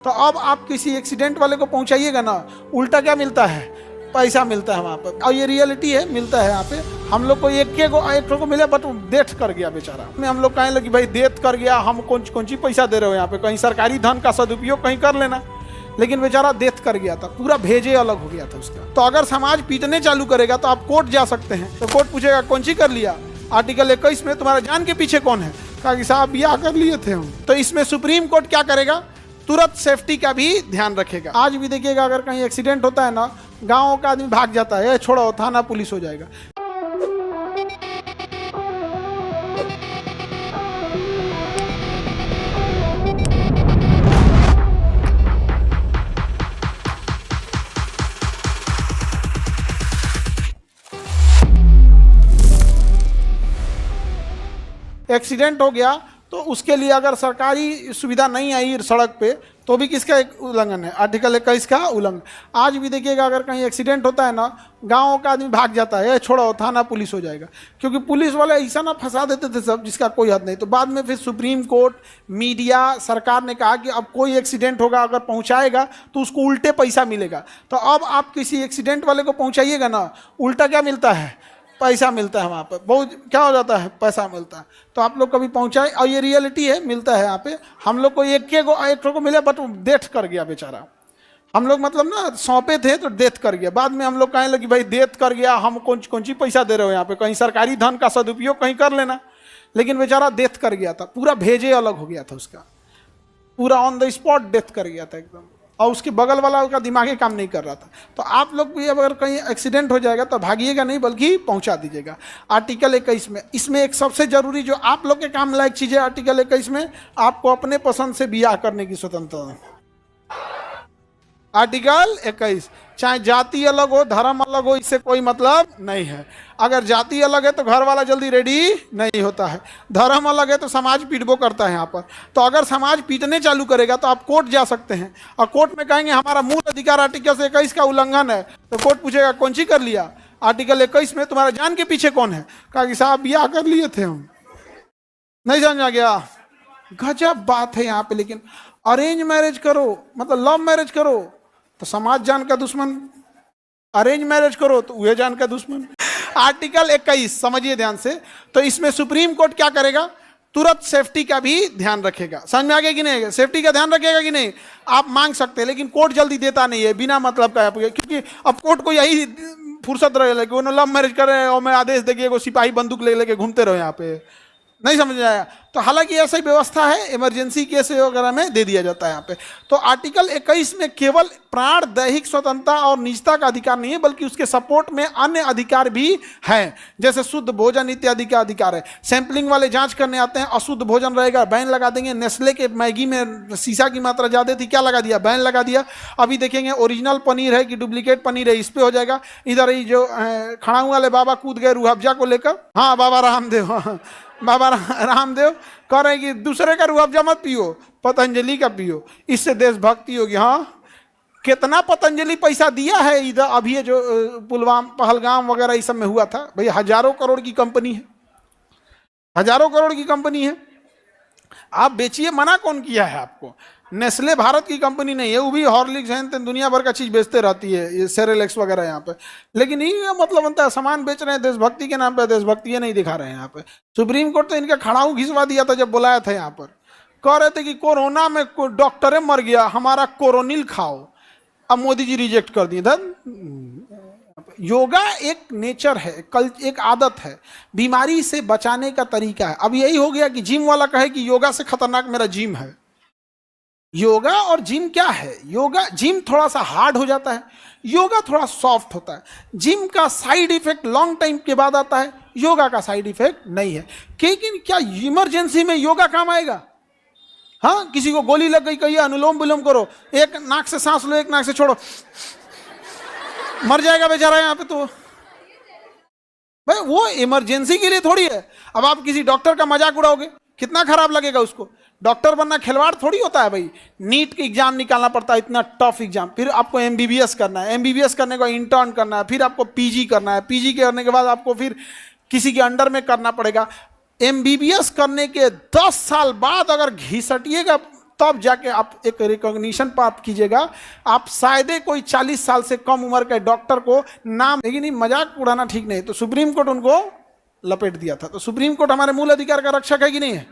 तो अब आप किसी एक्सीडेंट वाले को पहुंचाइएगा ना, उल्टा क्या मिलता है? पैसा मिलता है वहाँ पर। और ये रियलिटी है, मिलता है यहाँ पे। हम लोग को एक को मिले, बट डेथ कर गया बेचारा। हम लोग कहें लगे भाई डेथ कर गया, हम कौन सी पैसा दे रहे हो यहाँ पे, कहीं सरकारी धन का सदुपयोग कहीं कर लेना। लेकिन बेचारा डेथ कर गया था, पूरा भेजे अलग हो गया था उसका। तो अगर समाज पीटने चालू करेगा तो आप कोर्ट जा सकते हैं। तो कोर्ट पूछेगा कौन सी कर लिया, आर्टिकल 21 में तुम्हारा जान के पीछे कौन है? कहा कि साहब ब्याह कर लिए थे हम। तो इसमें सुप्रीम कोर्ट क्या करेगा? तुरंत सेफ्टी का भी ध्यान रखेगा। आज भी देखिएगा, अगर कहीं एक्सीडेंट होता है ना, गाँव का आदमी भाग जाता है, छोड़ो थाना पुलिस हो जाएगा। एक्सीडेंट हो गया तो उसके लिए अगर सरकारी सुविधा नहीं आई सड़क पे, तो भी किसका एक उल्लंघन है? आर्टिकल 21 का उल्लंघन। आज भी देखिएगा, अगर कहीं एक्सीडेंट होता है ना, गाँव का आदमी भाग जाता है, छोड़ो थाना पुलिस हो जाएगा। क्योंकि पुलिस वाले ऐसा ना फंसा देते थे सब, जिसका कोई हद नहीं। तो बाद में फिर सुप्रीम कोर्ट, मीडिया, सरकार ने कहा कि अब कोई एक्सीडेंट होगा, अगर पहुंचाएगा तो उसको उल्टे पैसा मिलेगा। तो अब आप किसी एक्सीडेंट वाले को पहुंचाइएगा ना, उल्टा क्या मिलता है? पैसा मिलता है वहाँ पर। बहुत क्या हो जाता है? पैसा मिलता है। तो आप लोग कभी पहुँचाए, और ये रियलिटी है, मिलता है यहाँ पे। हम लोग को एक को मिले, बट डेथ कर गया बेचारा। हम लोग मतलब ना सौंपे थे तो डेथ कर गया। बाद में हम लोग कहें लगे भाई डेथ कर गया, हम कौन सी पैसा दे रहे हो यहाँ पे, कहीं सरकारी धन का सदुपयोग कहीं कर लेना। लेकिन बेचारा डेथ कर गया था, पूरा भेजे अलग हो गया था उसका, पूरा ऑन द स्पॉट डेथ कर गया था एकदम। और उसके बगल वाला का दिमाग ही काम नहीं कर रहा था। तो आप लोग भी अगर कहीं एक्सीडेंट हो जाएगा तो भागिएगा नहीं, बल्कि पहुंचा दीजिएगा। आर्टिकल 21 में, इसमें एक सबसे जरूरी जो आप लोग के काम लायक चीज़ है, आर्टिकल 21 में आपको अपने पसंद से ब्याह करने की स्वतंत्रता। आर्टिकल 21, चाहे जाति अलग हो, धर्म अलग हो, इससे कोई मतलब नहीं है। अगर जाति अलग है तो घर वाला जल्दी रेडी नहीं होता है, धर्म अलग है तो समाज पीटबो करता है यहाँ पर। तो अगर समाज पीटने चालू करेगा तो आप कोर्ट जा सकते हैं, और कोर्ट में कहेंगे हमारा मूल अधिकार आर्टिकल 21 का उल्लंघन है। तो कोर्ट पूछेगा कौन सी कर लिया, आर्टिकल 21 में तुम्हारा जान के पीछे कौन है? कहा कि साहब ब्याह कर लिए थे हम। नहीं समझ आ गया? गजब बात है यहाँ पे। लेकिन अरेंज मैरिज करो, मतलब लव मैरिज करो तो समाज जान का दुश्मन, अरेंज मैरिज करो तो वह जान का दुश्मन। आर्टिकल 21 समझिए ध्यान से। तो इसमें सुप्रीम कोर्ट क्या करेगा? तुरंत सेफ्टी का भी ध्यान रखेगा। समझ में आ गया कि नहीं? सेफ्टी का ध्यान रखेगा कि नहीं? आप मांग सकते हैं, लेकिन कोर्ट जल्दी देता नहीं है, बिना मतलब का। क्योंकि अब कोर्ट को यही फुर्सत रहे कि उन्होंने लव मैरिज कर रहे हैं और मैं आदेश देखिए वो सिपाही बंदूक ले लेके घूमते रहो यहाँ पे। नहीं समझ आया? तो हालांकि ऐसा ही व्यवस्था है, इमरजेंसी केस वगैरह में दे दिया जाता है यहाँ पे। तो आर्टिकल 21 में केवल प्राण, दैहिक स्वतंत्रता और निजता का अधिकार नहीं है, बल्कि उसके सपोर्ट में अन्य अधिकार भी हैं, जैसे शुद्ध भोजन इत्यादि का अधिकार है। सैंपलिंग वाले जांच करने आते हैं, अशुद्ध भोजन रहेगा, बैन लगा देंगे। नेस्ले के मैगी में शीशा की मात्रा ज़्यादा थी, क्या लगा दिया? बैन लगा दिया। अभी देखेंगे ओरिजिनल पनीर है कि डुप्लीकेट पनीर है, इस पर हो जाएगा। इधर ही जो खड़ाऊ वाले बाबा कूद गए रूह अफ़ज़ा को लेकर, हाँ बाबा रामदेव, बाबा रामदेव कह रहे हैं कि दूसरे का रूह अफ़ज़ा मत पियो, पतंजलि का पियो, इससे देशभक्ति होगी। हाँ, कितना पतंजलि पैसा दिया है इधर। अभी ये जो पुलवामा, पहलगाम वगैरह इस सब में हुआ था, भाई हजारों करोड़ की कंपनी है, हजारों करोड़ की कंपनी है। आप बेचिए, मना कौन किया है आपको? नेस्ले भारत की कंपनी नहीं है, वो भी हॉर्लिक्स है, दुनिया भर का चीज़ बेचते रहती है, ये सेरेलेक्स वगैरह यहाँ पे। लेकिन ये मतलब बनता है सामान बेच रहे हैं देशभक्ति के नाम पे, देशभक्ति नहीं दिखा रहे हैं यहाँ पे। सुप्रीम कोर्ट तो इनका खड़ाऊ घिसवा दिया था जब बुलाया था यहाँ पर। कह रहे थे कि कोरोना में डॉक्टर मर गया, हमारा कोरोनिल खाओ। अब मोदी जी रिजेक्ट कर दिए। योगा एक नेचर है, कल एक आदत है, बीमारी से बचाने का तरीका है। अब यही हो गया कि जिम वाला कहे कि योगा से खतरनाक मेरा जिम है। योगा और जिम क्या है? योगा, जिम थोड़ा सा हार्ड हो जाता है, योगा थोड़ा सॉफ्ट होता है। जिम का साइड इफेक्ट लॉन्ग टाइम के बाद आता है, योगा का साइड इफेक्ट नहीं है। लेकिन क्या इमरजेंसी में योगा काम आएगा? हाँ, किसी को गोली लग गई, कहिए अनुलोम विलोम करो, एक नाक से सांस लो, एक नाक से छोड़ो, मर जाएगा बेचारा यहाँ पे। तो भाई वो इमरजेंसी के लिए थोड़ी है। अब आप किसी डॉक्टर का मजाक उड़ाओगे, कितना खराब लगेगा उसको। डॉक्टर बनना खिलवाड़ थोड़ी होता है भाई। नीट का एग्जाम निकालना पड़ता है, इतना टफ एग्जाम, फिर आपको एमबीबीएस करना है, एमबीबीएस करने को इंटर्न करना है, फिर आपको पीजी करना है, पीजी करने के बाद आपको फिर किसी के अंडर में करना पड़ेगा। एमबीबीएस करने के 10 साल बाद अगर घिसटिएगा तब जाके आप एक रिकॉग्निशन प्राप्त कीजिएगा। आप शायद कोई 40 साल से कम उम्र के डॉक्टर को नाम, लेकिन नहीं, मजाक उड़ाना ठीक नहीं। तो सुप्रीम कोर्ट उनको लपेट दिया था। तो सुप्रीम कोर्ट हमारे मूल अधिकार का रक्षक है कि नहीं है?